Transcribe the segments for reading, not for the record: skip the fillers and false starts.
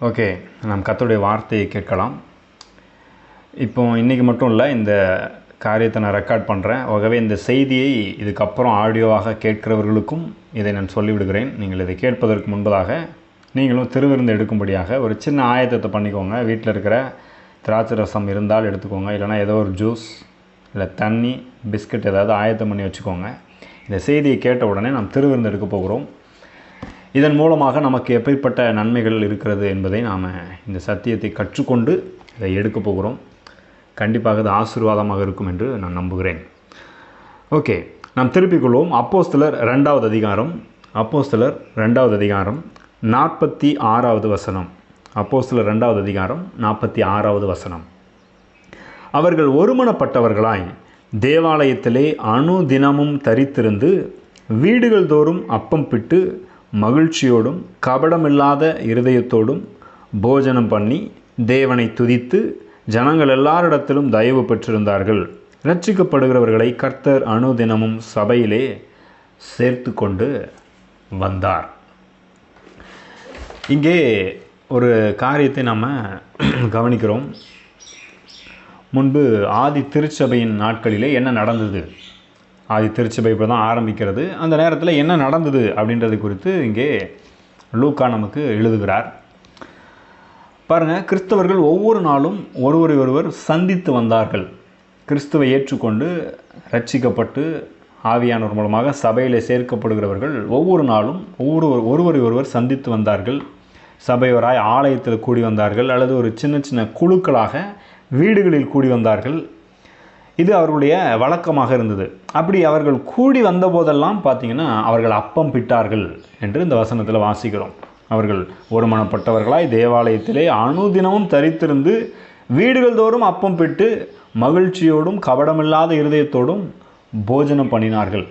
Okay, நாம் கர்த்தருடைய வார்த்தையை கேட்கலாம். இப்போ இன்றைக்கி மட்டும் இல்லை, இந்த காரியத்தை நான் ரெக்கார்ட் பண்ணுறேன். ஆகவே இந்த செய்தியை இதுக்கப்புறம் ஆடியோவாக கேட்கிறவர்களுக்கும் இதை நான் சொல்லிவிடுகிறேன். நீங்கள் இதை கேட்பதற்கு முன்பதாக நீங்களும் திருவிருந்து எடுக்கும்படியாக ஒரு சின்ன ஆயத்தத்தை பண்ணிக்கோங்க. வீட்டில் இருக்கிற திராட்சை ரசம் இருந்தால் எடுத்துக்கோங்க, இல்லைனா ஏதோ ஒரு ஜூஸ் இல்லை தண்ணி பிஸ்கட் ஏதாவது ஆயத்தம் பண்ணி வச்சுக்கோங்க. இந்த செய்தியை கேட்ட உடனே நாம் திருவிருந்து எடுக்க போகிறோம். இதன் மூலமாக நமக்கு எப்படிப்பட்ட நன்மைகள் இருக்கிறது என்பதை நாம் இந்த சத்தியத்தை கற்றுக்கொண்டு இதை எடுக்க போகிறோம். கண்டிப்பாக இது ஆசீர்வாதமாக இருக்கும் என்று நான் நம்புகிறேன். ஓகே, நாம் திருப்பிக் கொள்வோம். அப்போஸ்தலர் 2வது அதிகாரம் 46வது வசனம். அப்போஸ்தலர் 2வது அதிகாரம் 46வது வசனம். அவர்கள் ஒருமனப்பட்டவர்களாய் தேவாலயத்திலே அனுதினமும் தரித்திருந்து வீடுகள் தோறும் அப்பம் பிட்டு மகிழ்ச்சியோடும் கபடமில்லாத இருதயத்தோடும் போஜனம் பண்ணி தேவனை துதித்து ஜனங்கள் எல்லாரிடத்திலும் தயவு பெற்றிருந்தார்கள். இரட்சிக்கப்படுகிறவர்களை கர்த்தர் அனுதினமும் சபையிலே சேர்த்து கொண்டு வந்தார். இங்கே ஒரு காரியத்தை நாம் கவனிக்கிறோம். முன்பு ஆதி திருச்சபையின் நாட்களிலே என்ன நடந்தது? ஆதி திருச்சபை இப்போ தான் ஆரம்பிக்கிறது. அந்த நேரத்தில் என்ன நடந்தது அப்படின்றது குறித்து இங்கே லூக்கா நமக்கு எழுதுகிறார். பாருங்கள், கிறிஸ்தவர்கள் ஒவ்வொரு நாளும் ஒருவர் சந்தித்து வந்தார்கள். கிறிஸ்துவை ஏற்றுக்கொண்டு ரட்சிக்கப்பட்டு ஆவியானவர் மூலமாக சபையில் சேர்க்கப்படுகிறவர்கள் ஒவ்வொரு நாளும் ஒருவர் சந்தித்து வந்தார்கள். சபையோராய் ஆலயத்தில் கூடி வந்தார்கள், அல்லது ஒரு சின்ன சின்ன குழுக்களாக வீடுகளில் கூடி வந்தார்கள். இது அவர்களுடைய வழக்கமாக இருந்தது. அப்படி அவர்கள் கூடி வந்த போதெல்லாம் பார்த்திங்கன்னா அவர்கள் அப்பம் பிட்டார்கள் என்று இந்த வசனத்தில் வாசிக்கிறோம். அவர்கள் ஒருமனப்பட்டவர்களாய் தேவாலயத்திலே அனுதினமும் தரித்திருந்து வீடுகள் தோறும் அப்பம் பிட்டு மகிழ்ச்சியோடும் கபடமில்லாத இருதயத்தோடும் போஜனம் பண்ணினார்கள்.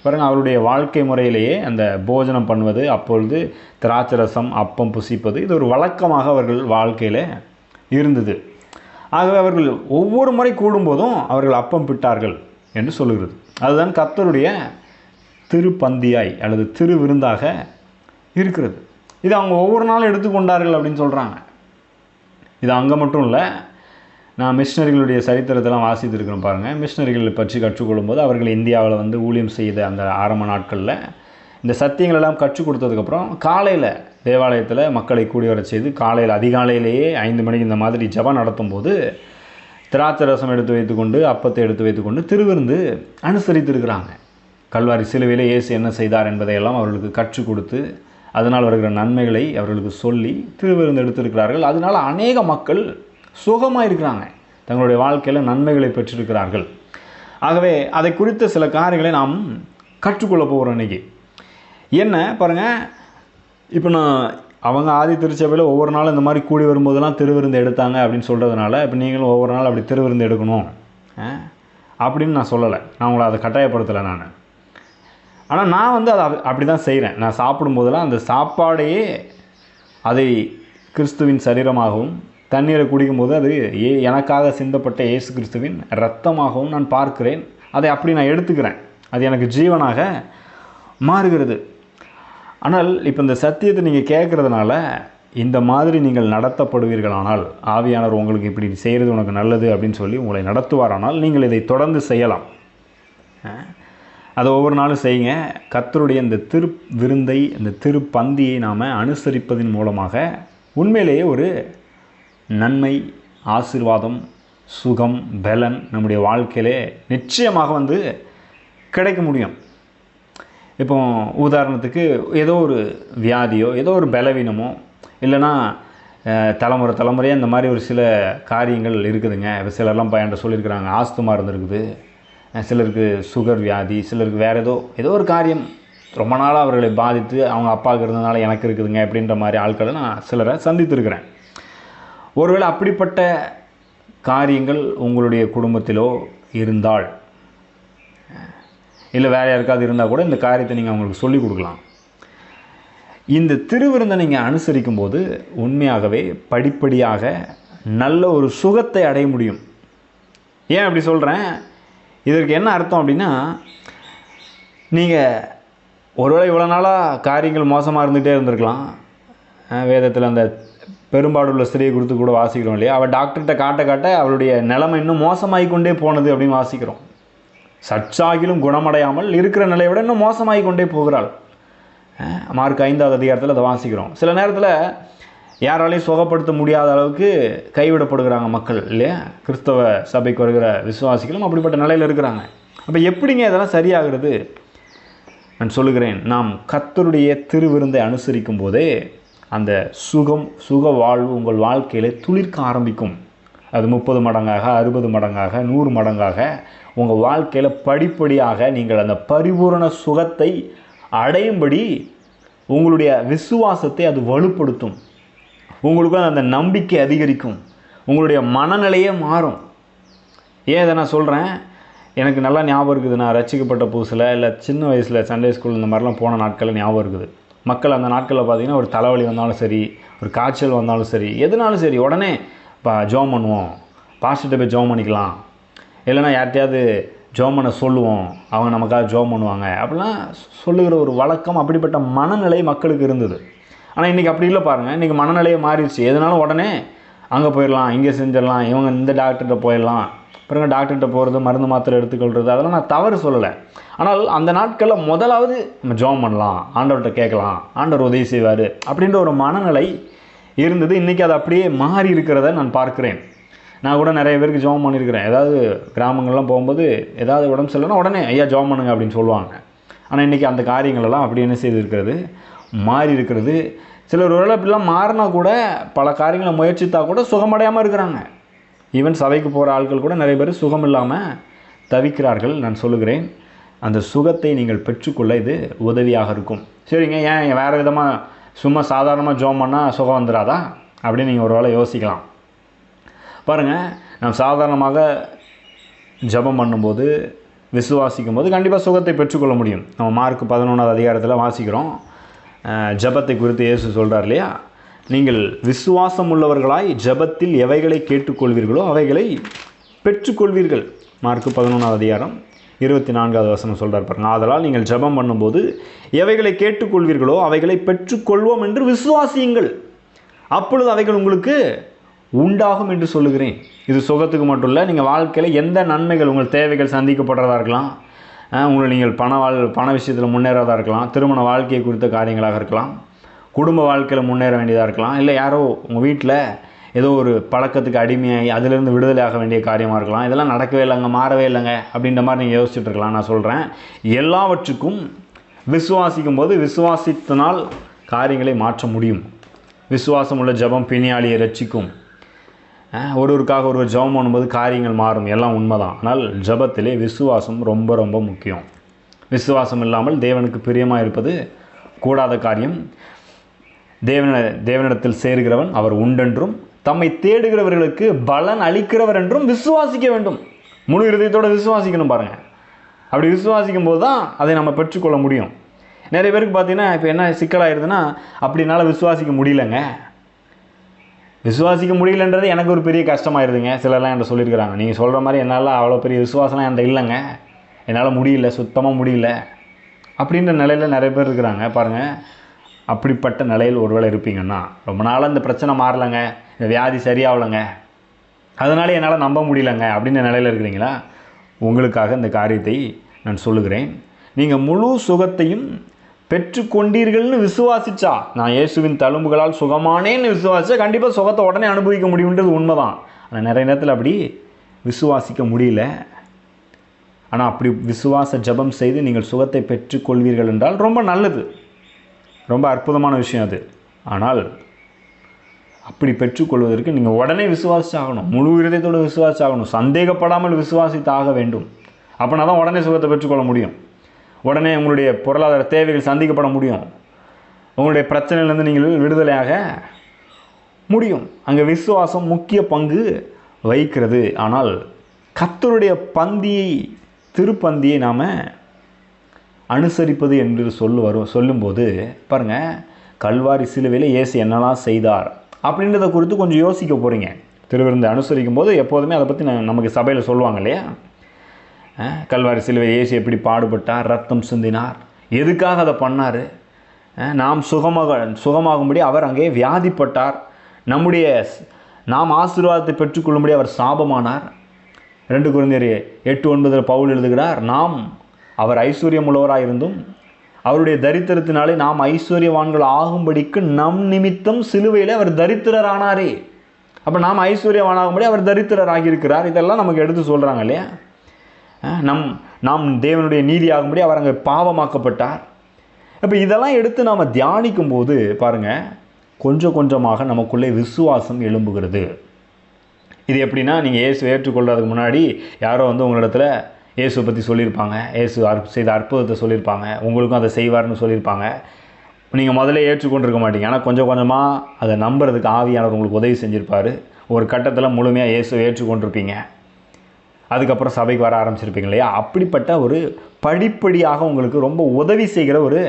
பாருங்கள், அவருடைய வாழ்க்கை முறையிலேயே அந்த போஜனம் பண்ணுவது, அப்பொழுது திராட்சரசம் அப்பம் புசிப்பது, இது ஒரு வழக்கமாக அவர்கள் வாழ்க்கையில் இருந்தது. ஆகவே அவர்கள் ஒவ்வொரு முறை கூடும்போதும் அவர்கள் அப்பம் பிட்டார்கள் என்று சொல்லுகிறது. அதுதான் கர்த்தருடைய திருப்பந்தியாய் அல்லது திருவிருந்தாக இருக்கிறது. இது அவங்க ஒவ்வொரு நாளும் எடுத்துக்கொண்டார்கள் அப்படின்னு சொல்கிறாங்க. இது அங்கே மட்டும் இல்லை, நான் மிஷினரிகளுடைய சரித்திரத்தெல்லாம் வாசித்திருக்கிறேன். பாருங்கள், மிஷினரிகளை பற்றி கற்றுக்கொள்ளும்போது அவர்கள் இந்தியாவில் வந்து ஊழியம் செய்த அந்த ஆரம்ப நாட்களில் இந்த சத்தியங்களெல்லாம் கற்றுக் கொடுத்ததுக்கப்புறம் காலையில் தேவாலயத்தில் மக்களை கூடி வர செய்து காலையில் அதிகாலையிலேயே 5 மணிக்கு இந்த மாதிரி ஜெபம் நடத்தும் போது திராட்சை ரசம் எடுத்து வைத்துக்கொண்டு அப்பத்தை எடுத்து வைத்துக்கொண்டு திருவிருந்து அனுசரித்திருக்கிறாங்க. கல்வாரி சிலுவையில் இயேசு என்ன செய்தார் என்பதையெல்லாம் அவர்களுக்கு கற்றுக் கொடுத்து அதனால் வருகிற நன்மைகளை அவர்களுக்கு சொல்லி திருவிருந்து எடுத்திருக்கிறார்கள். அதனால் அநேக மக்கள் சுகமாக இருக்கிறாங்க, தங்களுடைய வாழ்க்கையில் நன்மைகளை பெற்றிருக்கிறார்கள். ஆகவே அதை குறித்த சில காரியங்களை நாம் கற்றுக்கொள்ள போகிறோம் இன்றைக்கி. என்ன பாருங்கள், இப்போ அவங்க ஆதி திருச்சபையில் ஒவ்வொரு நாளும் இந்த மாதிரி கூடி வரும்போதெல்லாம் திருவிருந்து எடுத்தாங்க அப்படின்னு சொல்கிறதுனால இப்போ நீங்களும் ஒவ்வொரு நாள் அப்படி திருவிருந்து எடுக்கணும் அப்படின்னு நான் சொல்லலை, நான் உங்களை அதை கட்டாயப்படுத்தலை நான். ஆனால் நான் வந்து அதை அப்படி தான் செய்கிறேன். நான் சாப்பிடும்போதெல்லாம் அந்த சாப்பாடையே அதை கிறிஸ்துவின் சரீரமாகவும் தண்ணீரை குடிக்கும்போது அது எனக்காக சிந்தப்பட்ட இயேசு கிறிஸ்துவின் இரத்தமாகவும் நான் பார்க்கிறேன். அதை அப்படி நான் எடுத்துக்கிறேன். அது எனக்கு ஜீவனாக மாறுகிறது. ஆனால் இப்போ இந்த சத்தியத்தை நீங்கள் கேட்குறதுனால இந்த மாதிரி நீங்கள் நடத்தப்படுவீர்களானால், ஆவியானவர் உங்களுக்கு இப்படி செய்கிறது உனக்கு நல்லது அப்படின்னு சொல்லி உங்களை நடத்துவாரானால் நீங்கள் இதை தொடர்ந்து செய்யலாம். அதை ஒவ்வொரு நாளும் செய்யுங்க. கர்த்தருடைய இந்த விருந்தை, இந்த திருப்பந்தியை நாம் அனுசரிப்பதன் மூலமாக உண்மையிலேயே ஒரு நன்மை, ஆசீர்வாதம், சுகம், பலன் நம்முடைய வாழ்க்கையிலே நிச்சயமாக வந்து கிடைக்க முடியும். இப்போ உதாரணத்துக்கு ஏதோ ஒரு வியாதியோ ஏதோ ஒரு பலவீனமோ இல்லைனா தலைமுறையாக இந்த மாதிரி ஒரு சில காரியங்கள் இருக்குதுங்க. இப்போ சிலர்லாம் என்கிட்ட சொல்லியிருக்கிறாங்க, ஆஸ்துமா இருந்திருக்குது, சிலருக்கு சுகர் வியாதி, சிலருக்கு வேறு ஏதோ ஒரு காரியம் ரொம்ப நாளாக அவர்களை பாதித்து அவங்க அப்பாவுக்கு இருந்ததுனால எனக்கு இருக்குதுங்க அப்படின்ற மாதிரி ஆட்களை நான் சிலரை சந்தித்திருக்கிறேன். ஒருவேளை அப்படிப்பட்ட காரியங்கள் உங்களுடைய குடும்பத்திலோ இருந்தால், இல்லை வேறு யாருக்காவது இருந்தால் கூட இந்த காரியத்தை நீங்கள் அவங்களுக்கு சொல்லிக் கொடுக்கலாம். இந்த திருவிருந்தை நீங்கள் அனுசரிக்கும் போது உண்மையாகவே படிப்படியாக நல்ல ஒரு சுகத்தை அடைய முடியும். ஏன் அப்படி சொல்கிறேன்? இதற்கு என்ன அர்த்தம் அப்படின்னா, நீங்கள் ஒருவேளை இவ்வளோ நாளாக காரியங்கள் மோசமாக இருந்துகிட்டே இருந்திருக்கலாம். வேதத்தில் அந்த பெரும்பாடுள்ள ஸ்திரியை குறித்து கூட வாசிக்கிறோம் இல்லையா? அவள் டாக்டர்கிட்ட காட்ட காட்ட அவளுடைய நிலைமை இன்னும் மோசமாகி கொண்டே போனது அப்படின்னு வாசிக்கிறோம். சற்றாகிலும் குணமடையாமல் இருக்கிற நிலையை விட இன்னும் மோசமாகி கொண்டே போகிறாள். மார்க் 5வது அதிகாரத்தில் அதை வாசிக்கிறோம். சில நேரத்தில் யாராலையும் சுகப்படுத்த முடியாத அளவுக்கு கைவிடப்படுகிறாங்க மக்கள் இல்லையா? கிறிஸ்தவ சபைக்கு வருகிற விசுவாசிகளும் அப்படிப்பட்ட நிலையில் இருக்கிறாங்க. அப்போ எப்படிங்க இதெல்லாம் சரியாகிறது? நான் சொல்லுகிறேன், நாம் கர்த்தருடைய திருவிருந்தை அனுசரிக்கும் போதே அந்த சுக வாழ்வு உங்கள் வாழ்க்கையில் துளிர்க்க ஆரம்பிக்கும். அது 30 மடங்காக, 60 மடங்காக, 100 மடங்காக உங்கள் வாழ்க்கையில் படிப்படியாக நீங்கள் அந்த பரிபூரண சுகத்தை அடையும்படி உங்களுடைய விசுவாசத்தை அது வலுப்படுத்தும். உங்களுக்கும் அந்த நம்பிக்கை அதிகரிக்கும். உங்களுடைய மனநிலையே மாறும். ஏன் இதை நான் சொல்கிறேன்? எனக்கு நல்லா ஞாபகம் இருக்குது. நான் ரட்சிக்கப்பட்ட புதுசில் இல்லை சின்ன வயசில் சண்டே ஸ்கூல் இந்த மாதிரிலாம் போன நாட்களில் ஞாபகம் இருக்குது. மக்கள் அந்த நாட்களில் பார்த்திங்கன்னா ஒரு தலைவலி வந்தாலும் சரி, ஒரு காய்ச்சல் வந்தாலும் சரி, எதுனாலும் சரி உடனே ஜெபம் பண்ணுவோம், பாஸ்டர்கிட்ட போய் ஜெபம் பண்ணிக்கலாம், இல்லைனா யார்கிட்டையாவது ஜெபம் பண்ண சொல்லுவோம், அவங்க நமக்காக ஜெபம் பண்ணுவாங்க அப்படிலாம் சொல்லுகிற ஒரு வழக்கம், அப்படிப்பட்ட மனநிலை மக்களுக்கு இருந்தது. ஆனால் இன்றைக்கி அப்படி இல்லை பாருங்கள். இன்றைக்கி மனநிலையை மாறிடுச்சு. எதுனாலும் உடனே அங்கே போயிடலாம், இங்கே செஞ்சிடலாம், இவங்க இந்த டாக்டர்கிட்ட போயிடலாம், பிறகு டாக்டர்கிட்ட போகிறது, மருந்து மாத்திரை எடுத்துக்கொள்கிறது, அதெல்லாம் நான் தவறு சொல்லலை. ஆனால் அந்த நாட்களில் முதலாவது நம்ம ஜெபம் பண்ணலாம், ஆண்டவர்கிட்ட கேட்கலாம், ஆண்டவர் உதவி செய்வார் அப்படின்ற ஒரு மனநிலை இருந்தது. இன்றைக்கி அது அப்படியே மாறி இருக்கிறத நான் பார்க்குறேன். நான் கூட நிறைய பேருக்கு ஜெபம் பண்ணியிருக்கிறேன். ஏதாவது கிராமங்கள்லாம் போகும்போது ஏதாவது உடம்பு சரியில்லைன்னா உடனே ஐயா ஜெபம் பண்ணுங்க அப்படின்னு சொல்லுவாங்க. ஆனால் இன்றைக்கி அந்த காரியங்களெல்லாம் அப்படி என்ன செய்திருக்கிறது? மாறி இருக்கிறது. சிலர் ஒருவேளை இப்படிலாம் மாறினா கூட பல காரியங்களை முயற்சித்தா கூட சுகமடையாமல் இருக்கிறாங்க. ஈவன் சபைக்கு போகிற ஆட்கள் கூட நிறைய பேர் சுகம் இல்லாமல் தவிக்கிறார்கள். நான் சொல்லுகிறேன், அந்த சுகத்தை நீங்கள் பெற்றுக்கொள்ள இது உதவியாக இருக்கும். சரிங்க, ஏன் வேறு விதமாக சும்மா சாதாரணமாக ஜெபம் பண்ணால் சுகம் வந்துடாதா அப்படின்னு நீங்கள் ஒரு வேளை யோசிக்கலாம். பாருங்கள், நாம் சாதாரணமாக ஜெபம் பண்ணும்போது, விசுவாசிக்கும் போது கண்டிப்பாக சுகத்தை பெற்றுக்கொள்ள முடியும். நம்ம மார்க் 11வது அதிகாரத்தில் வாசிக்கிறோம். ஜெபத்தை குறித்து இயேசு சொல்கிறார் இல்லையா? நீங்கள் விசுவாசம் உள்ளவர்களாய் ஜெபத்தில் எவைகளை கேட்டுக்கொள்வீர்களோ அவைகளை பெற்றுக்கொள்வீர்கள். மார்க் 11வது அதிகாரம் 24வது வசனம் சொல்கிறார் பாருங்க. ஆதலால் நீங்கள் ஜெபம் பண்ணும்போது எவைகளை கேட்டுக்கொள்வீர்களோ அவைகளை பெற்றுக்கொள்வோம் என்று விசுவாசியுங்கள், அப்பொழுது அவைகள் உங்களுக்கு உண்டாகும் என்று சொல்லுகிறேன். இது சுகத்துக்கு மட்டும் இல்லை, நீங்கள் வாழ்க்கையில் எந்த நன்மைகள், உங்கள் தேவைகள் சந்திக்கப்படுறதா இருக்கலாம், உங்களை நீங்கள் பண விஷயத்தில் முன்னேறதாக இருக்கலாம், திருமண வாழ்க்கையை குறித்த காரியங்களாக இருக்கலாம், குடும்ப வாழ்க்கையில் முன்னேற வேண்டியதாக இருக்கலாம், இல்லை யாரோ உங்கள் வீட்டில் ஏதோ ஒரு பழக்கத்துக்கு அடிமையாகி அதிலிருந்து விடுதலையாக வேண்டிய காரியமாக இருக்கலாம். இதெல்லாம் நடக்கவே இல்லைங்க, மாறவே இல்லைங்க அப்படின்ற மாதிரி நீங்கள் யோசிச்சுட்டு இருக்கலாம். நான் சொல்கிறேன், எல்லாவற்றுக்கும் விசுவாசிக்கும் போது விசுவாசித்தனால் காரியங்களை மாற்ற முடியும். விசுவாசம் உள்ள ஜெபம் பிணியாளியை ரட்சிக்கும். ஒருவருக்காக ஒருவர் ஜெபம் பண்ணும்போது காரியங்கள் மாறும், எல்லாம் உண்மைதான். ஆனால் ஜெபத்திலே விசுவாசம் ரொம்ப ரொம்ப முக்கியம். விசுவாசம் இல்லாமல் தேவனுக்கு பிரியமாக இருப்பது கூடாத காரியம். தேவனிடத்தில் சேருகிறவன் அவர் உண்டென்றும் தம்மை தேடுகிறவர்களுக்கு பலன் அளிக்கிறவர் என்றும் விசுவாசிக்க வேண்டும். முழு இருதயத்தோடு விசுவாசிக்கணும் பாருங்கள். அப்படி விசுவாசிக்கும் போது தான் அதை நம்ம பெற்றுக்கொள்ள முடியும். நிறைய பேருக்கு பார்த்தீங்கன்னா இப்போ என்ன சிக்கலாகிடுதுன்னா, அப்படினால விசுவாசிக்க முடியலங்க. விசுவாசிக்க முடியலன்றது எனக்கு ஒரு பெரிய கஷ்டமாயிருதுங்க. சிலர்லாம் என்கிட்ட சொல்லியிருக்கிறாங்க, நீங்கள் சொல்கிற மாதிரி என்னால் அவ்வளோ பெரிய விசுவாசம்லாம் என்கிட்ட இல்லைங்க, என்னால் முடியல, சுத்தமாக முடியல அப்படின்ற நிலையில் நிறைய பேர் இருக்கிறாங்க பாருங்கள். அப்படிப்பட்ட நிலையில் ஒருவேளை இருப்பீங்கன்னா, ரொம்ப நாளாக இந்த பிரச்சனை மாறலைங்க, இந்த வியாதி சரியாகலைங்க, அதனால என்னால் நம்ப முடியலைங்க அப்படின்ற நிலையில் இருக்கிறீங்களா? உங்களுக்காக இந்த காரியத்தை நான் சொல்லுகிறேன். நீங்கள் முழு சுகத்தையும் பெற்றுக்கொண்டீர்கள்னு விசுவாசிச்சா, நான் இயேசுவின் தழும்புகளால் சுகமானேன்னு விசுவாசிச்சா கண்டிப்பாக சுகத்தை உடனே அனுபவிக்க முடியுன்றது உண்மைதான். ஆனால் நிறைய நேரத்தில் அப்படி விசுவாசிக்க முடியல. ஆனால் அப்படி விசுவாச ஜெபம் செய்து நீங்கள் சுகத்தை பெற்றுக்கொள்வீர்கள் என்றால் ரொம்ப நல்லது, ரொம்ப அற்புதமான விஷயம் அது. ஆனால் அப்படி பெற்றுக்கொள்வதற்கு நீங்கள் உடனே விசுவாசிச்சாகணும், முழு இதயத்தோடு விசுவாசிச்சாகணும், சந்தேகப்படாமல் விசுவாசித்தாக வேண்டும். அப்படின்னா தான் உடனே சுகத்தை பெற்றுக்கொள்ள முடியும். உடனே உங்களுடைய பொருளாதார தேவைகள் சந்திக்கப்பட முடியும், உங்களுடைய பிரச்சனையிலேருந்து நீங்கள் விடுதலையாக முடியும். அங்கே விசுவாசம் முக்கிய பங்கு வகிக்கிறது. ஆனால் கர்த்தருடைய திருப்பந்தியை நாம் அனுசரிப்பது என்று சொல்லும்போது பாருங்கள், கல்வாரி சிலுவையில் இயேசு என்னெல்லாம் செய்தார் அப்படின்றத குறித்து கொஞ்சம் யோசிக்க போகிறீங்க. திருவிருந்து அனுசரிக்கும் போது எப்போதுமே அதை பற்றி நமக்கு சபையில் சொல்லுவாங்க இல்லையா? கல்வாரி சிலுவை இயேசு எப்படி பாடுபட்டார், ரத்தம் சிந்தினார், எதுக்காக அதை பண்ணார், நாம் சுகமாகும்படி அவர் அங்கே வியாதிப்பட்டார், நாம் ஆசீர்வாதத்தை பெற்றுக்கொள்ளும்படி அவர் சாபமானார். 2 கொரிந்தியர் 8:9 பவுல் எழுதுகிறார், நாம் அவர் ஐஸ்வர்யம் உள்ளவராக இருந்தும் அவருடைய தரித்திரத்தினாலே நாம் ஐஸ்வர்யவான்கள் ஆகும்படிக்கு நம் நிமித்தம் சிலுவையில் அவர் தரித்திரர் ஆனாரே. அப்போ நாம் ஐஸ்வர்யவானாகும்படி அவர் தரித்திரர் ஆகியிருக்கிறார். இதெல்லாம் நமக்கு எடுத்து சொல்கிறாங்க இல்லையா? நாம் தேவனுடைய நீதி ஆகும்படி அவர் அங்கே பாவமாக்கப்பட்டார். அப்போ இதெல்லாம் எடுத்து நாம் தியானிக்கும் போது பாருங்கள், கொஞ்சம் கொஞ்சமாக நமக்குள்ளே விசுவாசம் எழும்புகிறது. இது எப்படின்னா, நீங்கள் இயேசு ஏற்றுக்கொள்றதுக்கு முன்னாடி யாரோ உங்களிடத்தில் இயேசுவை பற்றி சொல்லியிருப்பாங்க, இயேசு செய்த அற்புதத்தை சொல்லியிருப்பாங்க, உங்களுக்கும் அதை செய்வார்னு சொல்லியிருப்பாங்க. நீங்கள் முதல்ல ஏற்றுக்கொண்டிருக்க மாட்டீங்க. ஆனால் கொஞ்சம் கொஞ்சமாக அதை நம்புறதுக்கு ஆவியானவர் உங்களுக்கு உதவி செஞ்சுருப்பார். ஒரு கட்டத்தில் முழுமையாக இயேசுவை ஏற்றுக்கொண்டிருப்பீங்க. அதுக்கப்புறம் சபைக்கு வர ஆரம்பிச்சிருப்பீங்க இல்லையா? அப்படிப்பட்ட ஒரு படிப்படியாக உங்களுக்கு ரொம்ப உதவி செய்கிற ஒரு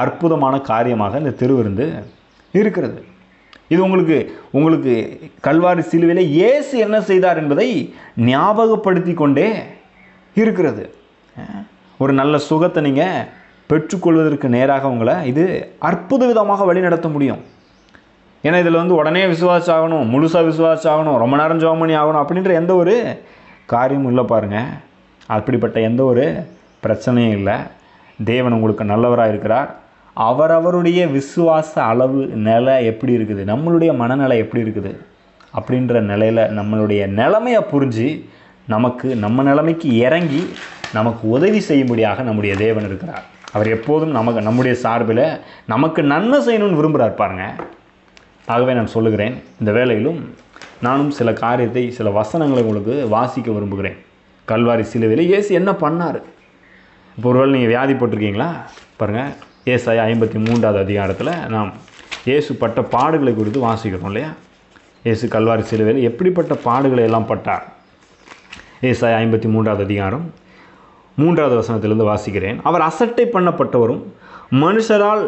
அற்புதமான காரியமாக இந்த திருவிருந்து இருக்கிறது. இது உங்களுக்கு கல்வாரி சிலுவையில் இயேசு என்ன செய்தார் என்பதை ஞாபகப்படுத்தி கொண்டே இருக்கிறது. ஒரு நல்ல சுகத்தை நீங்கள் பெற்றுக்கொள்வதற்கு நேராக உங்களை இது அற்புத விதமாக வழி நடத்த முடியும். ஏன்னா இதில் உடனே விசுவாசம் ஆகணும், முழுசாக விசுவாசம் ஆகணும், ரொம்ப நேரம் ஜெபம் பண்ணி ஆகணும் அப்படின்ற எந்த ஒரு காரியமும் இல்லை. பாருங்கள், அப்படிப்பட்ட எந்த ஒரு பிரச்சனையும் இல்லை. தேவன் உங்களுக்கு நல்லவராக இருக்கிறார். அவரவருடைய விசுவாச அளவு நிலை எப்படி இருக்குது, நம்மளுடைய மனநிலை எப்படி இருக்குது அப்படின்ற நிலையில் நம்மளுடைய நிலைமையை புரிஞ்சு நம்ம நிலைமைக்கு இறங்கி நமக்கு உதவி செய்யும்படியாக நம்முடைய தேவன் இருக்கிறார். அவர் எப்போதும் நம்முடைய சார்பில் நமக்கு நன்மை செய்யணும்னு விரும்புகிறார் பாருங்க. ஆகவே நான் சொல்லுகிறேன், இந்த வேளையிலும் நானும் சில காரியத்தை, சில வசனங்களை உங்களுக்கு வாசிக்க விரும்புகிறேன். கல்வாரி சிலுவையில் இயேசு என்ன பண்ணார்? இப்போ ஒருவேளை நீங்கள் வியாதிப்பட்டிருக்கீங்களா? பாருங்கள், ஏசாயா 53வது அதிகாரத்தில் நாம் இயேசு பட்ட பாடுகளை குறித்து வாசிக்கிறோம் இல்லையா? இயேசு கல்வாரி சிலுவையில் எப்படிப்பட்ட பாடுகளை எல்லாம் பட்டார்? ஏசாயா 53வது அதிகாரம் 3வது வசனத்திலிருந்து வாசிக்கிறேன். அவர் அசட்டை பண்ணப்பட்டவரும் மனுஷரால்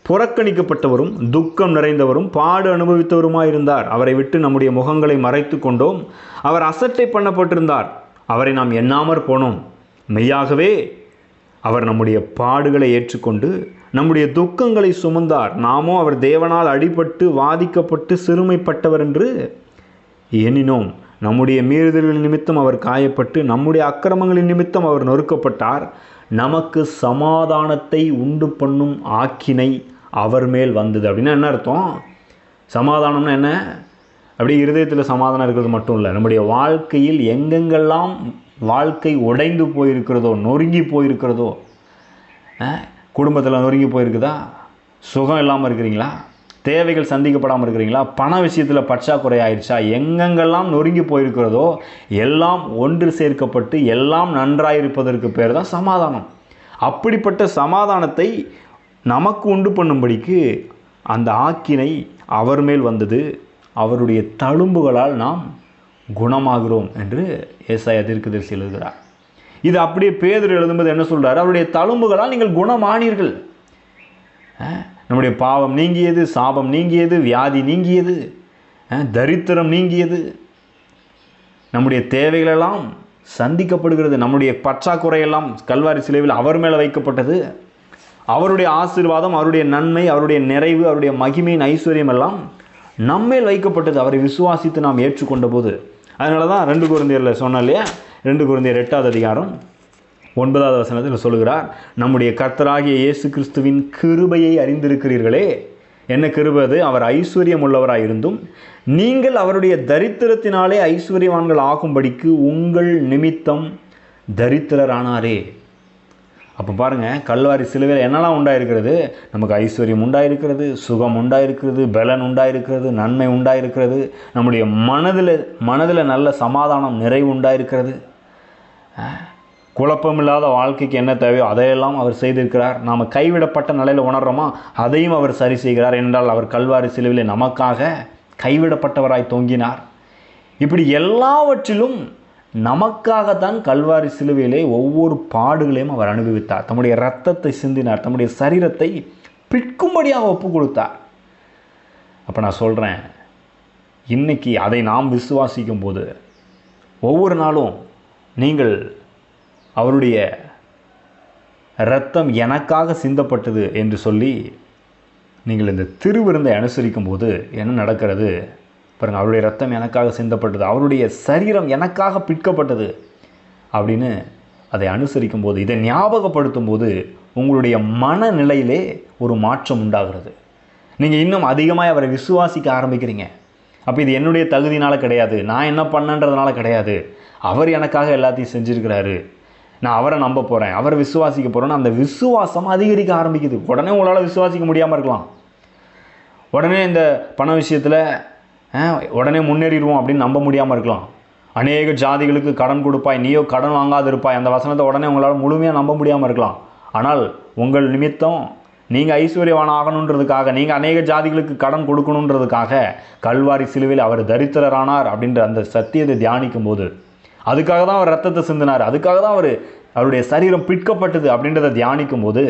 புறக்கணிக்கப்பட்டவரும் துக்கம் நிறைந்தவரும் பாடு அனுபவித்தவருமாயிருந்தார். அவரை விட்டு நம்முடைய முகங்களை மறைத்து கொண்டோம். அவர் அசட்டை பண்ணப்பட்டிருந்தார், அவரை நாம் எண்ணாமற் போனோம். மெய்யாகவே அவர் நம்முடைய பாடுகளை ஏற்றுக்கொண்டு நம்முடைய துக்கங்களை சுமந்தார். நாமோ அவர் தேவனால் அடிபட்டு வாதிக்கப்பட்டு சிறுமைப்பட்டவர் என்று எண்ணினோம். நம்முடைய மீறுதல்களின் நிமித்தம் அவர் காயப்பட்டு நம்முடைய அக்கிரமங்களின் நிமித்தம் அவர் நொறுக்கப்பட்டார். நமக்கு சமாதானத்தை உண்டு பண்ணும் ஆக்கினை அவர் மேல் வந்தது. அப்படின்னா என்ன அர்த்தம்? சமாதானம்னா என்ன? அப்படியே இருதயத்தில் சமாதானம் இருக்கிறது மட்டும் இல்லை, நம்முடைய வாழ்க்கையில் எங்கெங்கெல்லாம் வாழ்க்கை உடைந்து போயிருக்கிறதோ, நொறுங்கி போயிருக்கிறதோ, குடும்பத்தில் நொறுங்கி போயிருக்குதா? சுகம் இல்லாமல் இருக்கிறீங்களா? தேவைகள் சந்திக்கப்படாமல் இருக்கிறீங்களா? பண விஷயத்தில் பற்றாக்குறை ஆயிடுச்சா? எங்கெங்கெல்லாம் நொறுங்கி போயிருக்கிறதோ எல்லாம் ஒன்று சேர்க்கப்பட்டு எல்லாம் நன்றாயிருப்பதற்கு பேர் தான் சமாதானம். அப்படிப்பட்ட சமாதானத்தை நமக்கு உண்டு பண்ணும்படிக்கு அந்த ஆக்கினை அவர் மேல் வந்தது. அவருடைய தழும்புகளால் நாம் குணமாகிறோம் என்று ஏசாயா தீர்க்கதரிசி எழுதுகிறார். இது அப்படியே பேதுரு எழுதும்போது என்ன சொல்கிறார்? அவருடைய தழும்புகளால் நீங்கள் குணமானீர்கள். நம்முடைய பாவம் நீங்கியது, சாபம் நீங்கியது, வியாதி நீங்கியது, தரித்திரம் நீங்கியது, நம்முடைய தேவைகளெல்லாம் சந்திக்கப்படுகிறது, நம்முடைய பற்றாக்குறையெல்லாம் கல்வாரி சிலுவையில் அவர் மேலே வைக்கப்பட்டது. அவருடைய ஆசீர்வாதம், அவருடைய நன்மை, அவருடைய நிறைவு, அவருடைய மகிமையின் ஐஸ்வர்யம் எல்லாம் நம்மேல் வைக்கப்பட்டது அவரை விசுவாசித்து நாம் ஏற்றுக்கொண்ட போது. அதனால தான் 2 கொரிந்தியரில் சொன்னோம் இல்லையா? 2 கொரிந்தியர் 8வது அதிகாரம் 9வது வசனத்தில் சொல்லுகிறார், நம்முடைய கர்த்தராகிய இயேசு கிறிஸ்துவின் கிருபையை அறிந்திருக்கிறீர்களே. என்ன கிருபை அது? அவர் ஐஸ்வர்யம் உள்ளவராக இருந்தும் நீங்கள் அவருடைய தரித்திரத்தினாலே ஐஸ்வர்யவான்கள் ஆகும்படிக்கு உங்கள் நிமித்தம் தரித்திரரானாரே. அப்போ பாருங்கள், கல்வாரி சிலுவையில் என்னெல்லாம் உண்டாயிருக்கிறது? நமக்கு ஐஸ்வர்யம் உண்டாயிருக்கிறது, சுகம் உண்டாயிருக்கிறது, பலன் உண்டாயிருக்கிறது, நன்மை உண்டாயிருக்கிறது, நம்முடைய மனதில் நல்ல சமாதானம், நிறைவு உண்டாயிருக்கிறது. குழப்பமில்லாத வாழ்க்கைக்கு என்ன தேவையோ அதையெல்லாம் அவர் செய்திருக்கிறார். நாம் கைவிடப்பட்ட நிலையில் உணர்கிறோமா? அதையும் அவர் சரி செய்கிறார். என்றால் அவர் கல்வாரி சிலுவையில் நமக்காக கைவிடப்பட்டவராய் தொங்கினார். இப்படி எல்லாவற்றிலும் நமக்காகத்தான் கல்வாரி சிலுவையிலே ஒவ்வொரு பாடுகளையும் அவர் அனுபவித்தார். தம்முடைய இரத்தத்தை சிந்தினார், தம்முடைய சரீரத்தை பிற்கும்படியாக ஒப்பு கொடுத்தார். அப்போ நான் சொல்கிறேன், இன்னைக்கு அதை நாம் விசுவாசிக்கும் போது ஒவ்வொரு நாளும் நீங்கள் அவருடைய இரத்தம் எனக்காக சிந்தப்பட்டது என்று சொல்லி நீங்கள் இந்த திருவிருந்தை அனுசரிக்கும் போது என்ன நடக்கிறது? பாருங்கள், அவருடைய ரத்தம் எனக்காக சிந்தப்பட்டது, அவருடைய சரீரம் எனக்காக பிற்கப்பட்டது அப்படின்னு அதை அனுசரிக்கும் போது, இதை ஞாபகப்படுத்தும் போது உங்களுடைய மனநிலையிலே ஒரு மாற்றம் உண்டாகிறது. நீங்கள் இன்னும் அதிகமாக அவரை விசுவாசிக்க ஆரம்பிக்கிறீங்க. அப்போ இது என்னுடைய தகுதினால் கிடையாது, நான் என்ன பண்ணன்றதுனால கிடையாது, அவர் எனக்காக எல்லாத்தையும் செஞ்சுருக்கிறாரு, நான் அவரை நம்ப போகிறேன், அவரை விசுவாசிக்க போகிறேன்னு அந்த விசுவாசம் அதிகரிக்க ஆரம்பிக்குது. உடனே உங்களால் விசுவாசிக்க முடியாமல் இருக்கலாம். உடனே இந்த பண விஷயத்தில் உடனே முன்னேறிடுவோம் அப்படின்னு நம்ப முடியாமல் இருக்கலாம். அநேக ஜாதிகளுக்கு கடன் கொடுப்பாய், நீயோ கடன் வாங்காது இருப்பாய், அந்த வசனத்தை உடனே உங்களால் முழுமையாக நம்ப முடியாமல் இருக்கலாம். ஆனால் உங்கள் நிமித்தம் நீங்கள் ஐஸ்வர்யவான் ஆகணுன்றதுக்காக, நீங்கள் அநேக ஜாதிகளுக்கு கடன் கொடுக்கணுன்றதுக்காக கல்வாரி சிலுவையில் அவர் தரித்திரரானார் அப்படின்ற அந்த சத்தியத்தை தியானிக்கும் போது, அதுக்காக தான் அவர் ரத்தத்தை சிந்தினார், அதுக்காக தான் அவருடைய சரீரம் பிற்கப்பட்டது அப்படின்றத தியானிக்கும் போது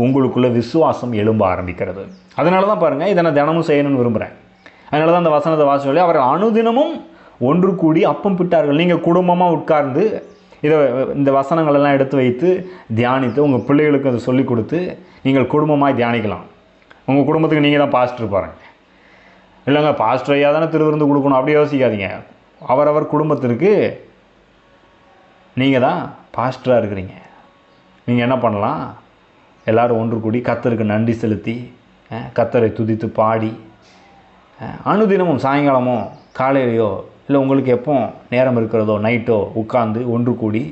உங்களுக்குள்ள விசுவாசம் எழும்ப ஆரம்பிக்கிறது. அதனால தான் பாருங்கள், இதை நான் தினமும் செய்யணும்னு விரும்புகிறேன். அதனால தான் அந்த வசனத்தை வாசிச்சோம், அவர் அனுதினமும் ஒன்று கூடி அப்பம் பிட்டார்கள். நீங்கள் குடும்பமாக உட்கார்ந்து இந்த வசனங்களெல்லாம் எடுத்து வைத்து தியானித்து உங்கள் பிள்ளைகளுக்கு அதை சொல்லிக் கொடுத்து நீங்கள் குடும்பமாக தியானிக்கலாம். உங்கள் குடும்பத்துக்கு நீங்கள் தான் பாஸ்டர் பாருங்க. இல்லைங்க, பாஸ்டர் ஐயா தானே திருவிருந்து கொடுக்கணும் அப்படி யோசிக்காதீங்க. அவரவர் குடும்பத்திற்கு நீங்கள் தான் பாஸ்டராக இருக்கிறீங்க. நீங்கள் என்ன பண்ணலாம், எல்லோரும் ஒன்று கூடி கர்த்தருக்கு நன்றி செலுத்தி கர்த்தரை துதித்து பாடி அனுதினமும் சாயங்காலமோ காலையிலையோ இல்லை உங்களுக்கு எப்போ நேரம் இருக்கிறதோ நைட்டோ உட்கார்ந்து ஒன்று கூடி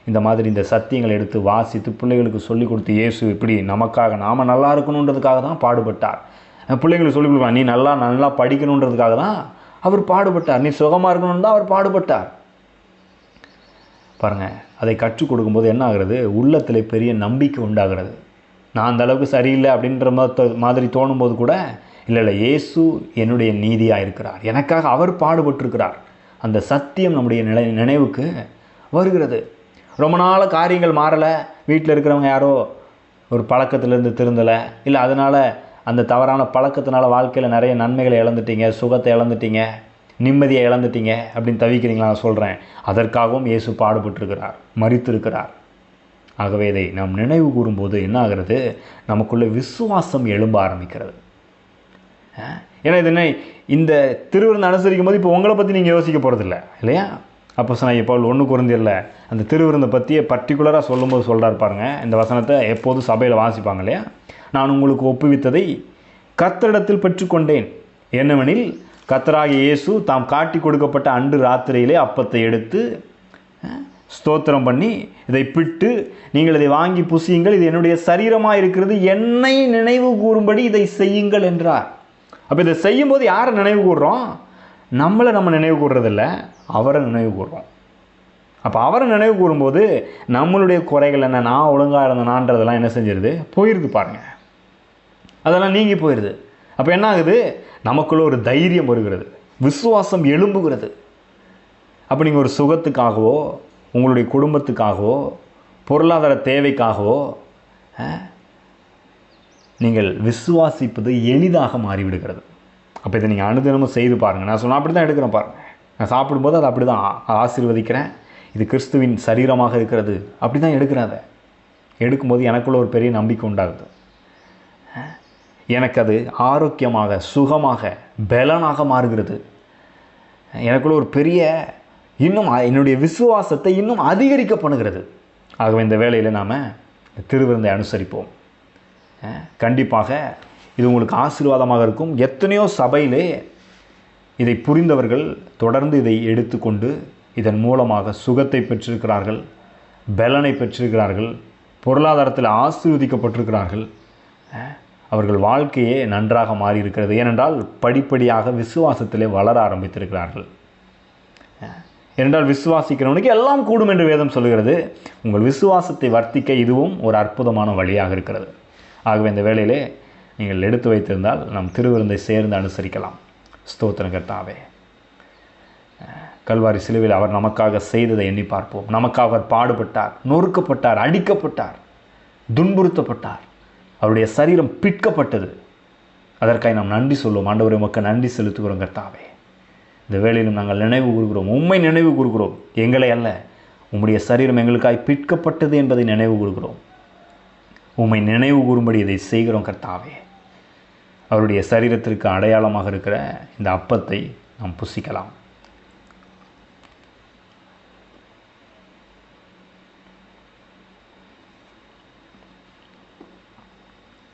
இந்த மாதிரி இந்த சத்தியங்களை எடுத்து வாசித்து பிள்ளைகளுக்கு சொல்லிக் கொடுத்து, இயேசு இப்படி நமக்காக நாம் நல்லா இருக்கணுன்றதுக்காக தான் பாடுபட்டார். பிள்ளைங்களுக்கு சொல்லிக் கொடுக்கலாம், நீ நல்லா படிக்கணுன்றதுக்காக தான் அவர் பாடுபட்டார், நீ சுகமாக இருக்கணும்னு தான் அவர் பாடுபட்டார். பாருங்கள், அதை கற்றுக் கொடுக்கும்போது என்ன ஆகிறது, உள்ளத்தில் பெரிய நம்பிக்கை உண்டாகிறது. நான் அந்த அளவுக்கு சரியில்லை அப்படின்ற மாதிரி தோணும்போது கூட, இல்லை இயேசு என்னுடைய நீதியாக இருக்கிறார், எனக்காக அவர் பாடுபட்டிருக்கிறார், அந்த சத்தியம் நம்முடைய நினைவுக்கு வருகிறது. ரொம்ப நாள் காரியங்கள் மாறலை, வீட்டில் இருக்கிறவங்க யாரோ ஒரு பழக்கத்திலேருந்து திருந்தலை, இல்லை அதனால் அந்த தவறான பழக்கத்தினால வாழ்க்கையில் நிறைய நன்மைகளை இழந்துட்டீங்க, சுகத்தை இழந்துட்டீங்க, நிம்மதியை இழந்துட்டீங்க அப்படின்னு தவிக்கிறீங்களா? நான் சொல்கிறேன், அதற்காகவும் இயேசு பாடுபட்டிருக்கிறார், மரித்திருக்கிறார். ஆகவே இதை நாம் நினைவு கூறும்போது என்ன ஆகிறது, நமக்குள்ள விசுவாசம் எழும்ப ஆரம்பிக்கிறது. ஏன்னா இந்த திருவிருந்து அனுசரிக்கும் போது இப்போ உங்களை பற்றி நீங்கள் யோசிக்க போகிறதில்ல இல்லையா? அப்போஸ்தலனாகிய பவுல் 1 கொரிந்தியரில் அந்த திருவிருந்தை பற்றியே பர்டிகுலராக சொல்லும்போது சொல்கிறார் பாருங்க, இந்த வசனத்தை எப்போதும் சபையில் வாசிப்பாங்க இல்லையா? நான் உங்களுக்கு ஒப்புவித்ததை கர்த்தரிடத்தில் பெற்றுக்கொண்டேன், என்னவெனில் கர்த்தராகிய இயேசு தாம் காட்டி கொடுக்கப்பட்ட அன்று ராத்திரியிலே அப்பத்தை எடுத்து ஸ்தோத்திரம் பண்ணி இதை பிட்டு, நீங்கள் இதை வாங்கி புசியுங்கள், இது என்னுடைய சரீரமாக இருக்கிறது, என்னை நினைவு கூறும்படி இதை செய்யுங்கள் என்றார். அப்போ இதை செய்யும்போது யாரை நினைவு கூறுறோம்? நம்மளை நம்ம நினைவு கூறுறதில்ல, அவரை நினைவு கூறுறோம். அப்போ அவரை நினைவு கூறும்போது நம்மளுடைய குறைகள் என்ன, நான் ஒழுங்காக இருந்தேனான்றதெல்லாம் என்ன செஞ்சிருது, போயிடுது பாருங்கள், அதெல்லாம் நீங்கி போயிடுது. அப்போ என்ன ஆகுது, நமக்குள்ள ஒரு தைரியம் வருகிறது, விசுவாசம் எழும்புகிறது. அப்போ நீங்கள் ஒரு சுகத்துக்காகவோ உங்களுடைய குடும்பத்துக்காகவோ பொருளாதார தேவைக்காகவோ நீங்கள் விசுவாசிப்பது எளிதாக மாறிவிடுகிறது. அப்போ இதை நீங்கள் அனுதினமும் செய்து பாருங்கள். நான் சொன்னால் அப்படி தான் எடுக்கிறேன் பாருங்கள், நான் சாப்பிடும்போது அதை அப்படி தான் ஆசீர்வதிக்கிறேன், இது கிறிஸ்துவின் சரீரமாக இருக்கிறது, அப்படி தான் எடுக்கிறேன். அதை எடுக்கும்போது எனக்குள்ள ஒரு பெரிய நம்பிக்கை உண்டாகுது, எனக்கு அது ஆரோக்கியமாக சுகமாக பலனாக மாறுகிறது, எனக்குள்ள ஒரு பெரிய இன்னும் என்னுடைய விசுவாசத்தை இன்னும் அதிகரிக்க பண்ணுகிறது. ஆகவே இந்த வேளையில் நாம் திருவிருந்தை அனுசரிப்போம். கண்டிப்பாக இது உங்களுக்கு ஆசீர்வாதமாக இருக்கும். எத்தனையோ சபையிலே இதை புரிந்தவர்கள் தொடர்ந்து இதை எடுத்துக்கொண்டு இதன் மூலமாக சுகத்தை பெற்றிருக்கிறார்கள், பலனை பெற்றிருக்கிறார்கள், பொருளாதாரத்தில் ஆசீர்வதிக்கப்பட்டிருக்கிறார்கள். அவர்கள் வாழ்க்கையே நன்றாக மாறியிருக்கிறது. ஏனென்றால் படிப்படியாக விசுவாசத்திலே வளர ஆரம்பித்திருக்கிறார்கள். ஏனென்றால் விசுவாசிக்கிறவனுக்கு எல்லாம் கூடும் என்று வேதம் சொல்கிறது. உங்கள் விசுவாசத்தை வர்த்திக்க இதுவும் ஒரு அற்புதமான வழியாக இருக்கிறது. ஆகவே இந்த வேளையிலே நீங்கள் எடுத்து வைத்திருந்தால் நம் திருவிருந்தை சேர்ந்து அனுசரிக்கலாம். ஸ்தோத்திரம் கர்த்தாவே. கல்வாரி சிலுவையில் அவர் நமக்காக செய்ததை எண்ணி பார்ப்போம். நமக்காக அவர் பாடுபட்டார், நொறுக்கப்பட்டார், அடிக்கப்பட்டார், துன்புறுத்தப்பட்டார், அவருடைய சரீரம் பிற்கப்பட்டது. அதற்காக நாம் நன்றி சொல்லுவோம். ஆண்டவரே, உமக்கு நன்றி செலுத்துகிறோம் கர்த்தாவே. இந்த வேளையிலும் நாங்கள் நினைவு கூறுகிறோம், உம்மை நினைவு கூறுகிறோம், எங்களை அல்ல. உம்முடைய சரீரம் எங்களுக்காய் பிற்கப்பட்டது என்பதை நினைவு கூறுகிறோம். உம்மை நினைவு கூறும்படி இதை செய்கிறோம் கர்த்தாவே. அவருடைய சரீரத்திற்கு அடையாளமாக இருக்கிற இந்த அப்பத்தை நாம் புசிக்கலாம்.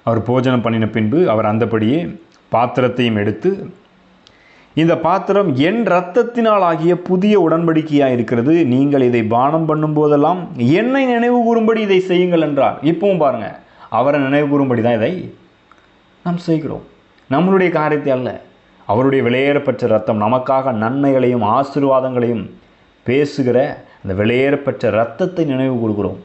அவர் போஜனம் பண்ணின பின்பு அவர் அந்தபடியே பாத்திரத்தையும் எடுத்து, இந்த பாத்திரம் என் இரத்தத்தினால் ஆகிய புதிய உடன்படிக்கையாக இருக்கிறது, நீங்கள் இதை பானம் பண்ணும் போதெல்லாம் என்னை நினைவு கூறும்படி இதை செய்யுங்கள் என்றார். இப்பவும் பாருங்கள், அவரை நினைவு கூறும்படி தான் இதை நாம் செய்கிறோம். நம்மளுடைய காரியத்தை அல்ல, அவருடைய விலையேறப்பெற்ற இரத்தம் நமக்காக நன்மைகளையும் ஆசீர்வாதங்களையும் பேசுகிற அந்த விலையேறப்பெற்ற இரத்தத்தை நினைவு கூறுகிறோம்.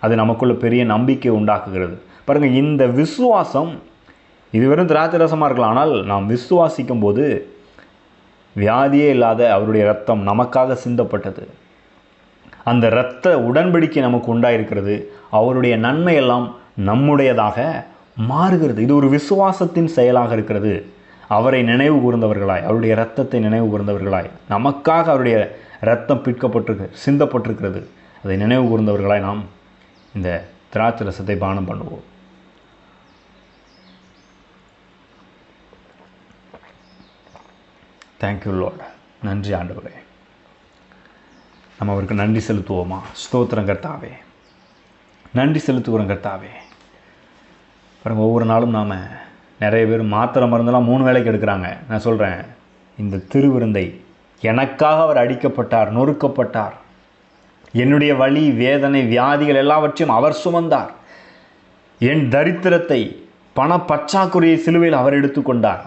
அது நமக்குள்ள பெரிய நம்பிக்கை உண்டாக்குகிறது. பாருங்கள், இந்த விசுவாசம் இது வெறும் திராட்சை ரசமாக இருக்கலாம், ஆனால் நாம் விசுவாசிக்கும் போது வியாதியே இல்லாத அவருடைய இரத்தம் நமக்காக சிந்தப்பட்டது. அந்த இரத்த உடன்படிக்கை நமக்கு உண்டாயிருக்கிறது. அவருடைய நன்மையெல்லாம் நம்முடையதாக மாறுகிறது. இது ஒரு விசுவாசத்தின் செயலாக இருக்கிறது. அவரை நினைவு கூர்ந்தவர்களாய், அவருடைய இரத்தத்தை நினைவு கூர்ந்தவர்களாய், நமக்காக அவருடைய இரத்தம் சிந்தப்பட்டிருக்கிறது. அதை நினைவு கூர்ந்தவர்களாய் நாம் இந்த திராட்சை ரசத்தை பானம் பண்ணுவோம். Thank you Lord. நன்றி ஆண்டவரே. நம்ம அவருக்கு நன்றி செலுத்துவோமா? ஸ்தோத்திரம் கர்த்தாவே, நன்றி செலுத்துகிறோம் கர்த்தாவே. பாருங்கள், ஒவ்வொரு நாளும் நாம் நிறைய பேர் மாத்திரை மருந்தெல்லாம் 3 வேளைக்கு எடுக்கிறாங்க. நான் சொல்கிறேன், இந்த திருவிருந்தை எனக்காக அவர் அடிக்கப்பட்டார், நொறுக்கப்பட்டார், என்னுடைய வலி வேதனை வியாதிகள் எல்லாவற்றையும் அவர் சுமந்தார், என் தரித்திரத்தை பண பற்றாக்குறையை சிலுவையில் அவர் எடுத்துக்கொண்டார்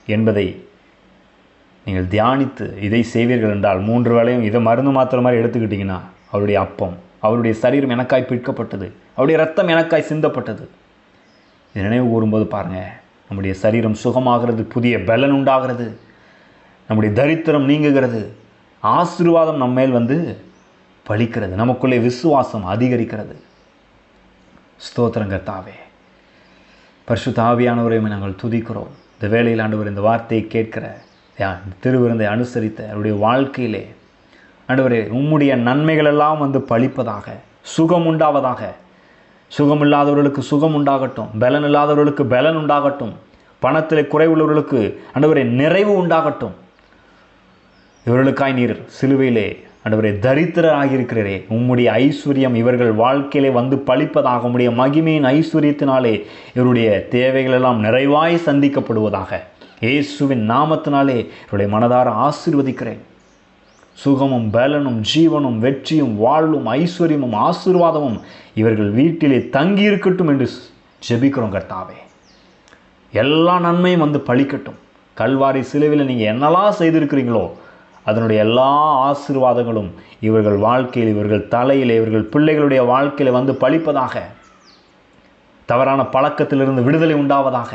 என்பதை நீங்கள் தியானித்து இதை செய்வீர்கள் என்றால் 3 வேளையும் இதை மருந்து மாத்திரை மாதிரி எடுத்துக்கிட்டிங்கன்னா, அவருடைய அப்பம், அவருடைய சரீரம் எனக்காய் பிற்கப்பட்டது, அவருடைய இரத்தம் எனக்காய் சிந்தப்பட்டது, இதை நினைவு கூறும்போது பாருங்கள், நம்முடைய சரீரம் சுகமாகிறது, புதிய பலன் உண்டாகிறது, நம்முடைய தரித்திரம் நீங்குகிறது, ஆசீர்வாதம் நம்ம மேல் வந்து பலிக்கிறது, நமக்குள்ளே விசுவாசம் அதிகரிக்கிறது. ஸ்தோத்திரம் கர்த்தாவே. பரிசுத்த ஆவியானவரையும் நாங்கள் துதிக்கிறோம். இந்த வேளையில் ஆண்டவர் இந்த வார்த்தையை கேட்கிற திருவிருந்தை அனுசரித்த அவருடைய வாழ்க்கையிலே ஆண்டவரே உம்முடைய நன்மைகளெல்லாம் வந்து பலிப்பதாக, சுகம் உண்டாவதாக. சுகம் இல்லாதவர்களுக்கு சுகம் உண்டாகட்டும், பலன் இல்லாதவர்களுக்கு பலன் உண்டாகட்டும், பணத்தில் குறைவுள்ளவர்களுக்கு ஆண்டவரே நிறைவு உண்டாகட்டும். இவர்களுக்காய் நீர் சிலுவையிலே ஆண்டவரே தரித்திரராகியிருக்கிறீரே, உம்முடைய ஐஸ்வர்யம் இவர்கள் வாழ்க்கையிலே வந்து பலிப்பதாக, உம்முடைய மகிமையின் ஐஸ்வர்யத்தினாலே இவருடைய தேவைகளெல்லாம் நிறைவாய் சந்திக்கப்படுவதாக. இயேசுவின் நாமத்தினாலே இவருடைய மனதார ஆசீர்வதிக்கிறேன். சுகமும் பலனும் ஜீவனும் வெற்றியும் வாழ்வும் ஐஸ்வர்யமும் ஆசீர்வாதமும் இவர்கள் வீட்டிலே தங்கியிருக்கட்டும் என்று ஜெபிக்கிறோம் கர்த்தாவே. எல்லா நன்மையும் வந்து பலிக்கட்டும். கல்வாரி சிலுவையில் நீங்கள் என்னெல்லாம் செய்திருக்கிறீங்களோ அதனுடைய எல்லா ஆசீர்வாதங்களும் இவர்கள் வாழ்க்கையில், இவர்கள் தலையில், இவர்கள் பிள்ளைகளுடைய வாழ்க்கையில் வந்து பலிப்பதாக. தவறான பழக்கத்திலிருந்து விடுதலை உண்டாவதாக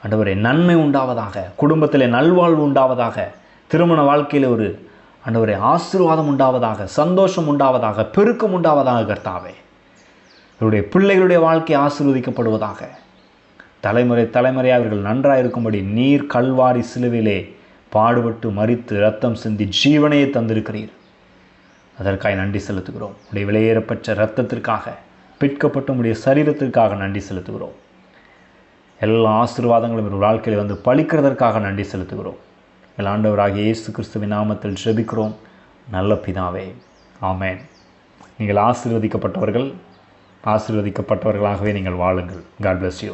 ஆண்டவரே, நன்மை உண்டாவதாக, குடும்பத்தில் நல்வாழ்வு உண்டாவதாக, திருமண வாழ்க்கையில் ஒரு ஆண்டவரே ஆசீர்வாதம் உண்டாவதாக, சந்தோஷம் உண்டாவதாக, பெருக்கம் உண்டாவதாக கர்த்தாவே. இவருடைய பிள்ளைகளுடைய வாழ்க்கை ஆசீர்வதிக்கப்படுவதாக. தலைமுறை தலைமுறையாக அவர்கள் நன்றாக இருக்கும்படி நீர் கல்வாரி சிலுவிலே பாடுபட்டு மரித்து இரத்தம் சிந்தி ஜீவனையை தந்திருக்கிறீர். அதற்காக நன்றி செலுத்துகிறோம். உடைய விலையேறப்பெற்ற இரத்தத்திற்காக, பிற்கப்பட்ட உடைய சரீரத்திற்காக நன்றி செலுத்துகிறோம். எல்லா ஆசீர்வாதங்களும் ஒரு வாழ்க்கையில் வந்து பலிக்கிறதற்காக நன்றி செலுத்துகிறோம். ஆண்டவராகிய இயேசு கிறிஸ்துவின் நாமத்தில் ஜெபிக்கிறோம் நல்ல பிதாவே, ஆமென். நீங்கள் ஆசீர்வதிக்கப்பட்டவர்களாகவே நீங்கள் வாழுங்கள். God bless you.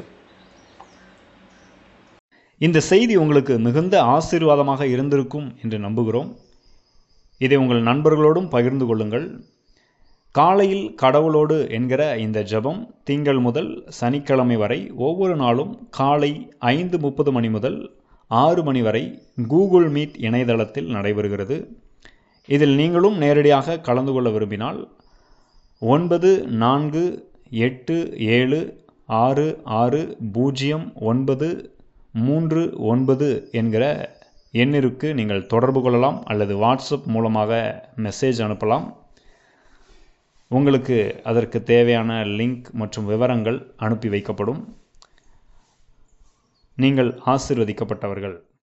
இந்த செய்தி உங்களுக்கு மிகுந்த ஆசீர்வாதமாக இருந்திருக்கும் என்று நம்புகிறோம். இதை உங்கள் நண்பர்களோடும் பகிர்ந்து கொள்ளுங்கள். காலையில் கடவுளோடு என்கிற இந்த ஜெபம் திங்கள் முதல் சனிக்கிழமை வரை ஒவ்வொரு நாளும் காலை 5:30 மணி முதல் 6 மணி வரை கூகுள் மீட் இணையதளத்தில் நடைபெறுகிறது. இதில் நீங்களும் நேரடியாக கலந்து கொள்ள விரும்பினால் 9487660939 என்கிற எண்ணிற்கு நீங்கள் தொடர்பு கொள்ளலாம் அல்லது வாட்ஸ்அப் மூலமாக மெசேஜ் அனுப்பலாம். உங்களுக்கு அதற்கு தேவையான லிங்க் மற்றும் விவரங்கள் அனுப்பி வைக்கப்படும். நீங்கள் ஆசீர்வதிக்கப்பட்டவர்கள்.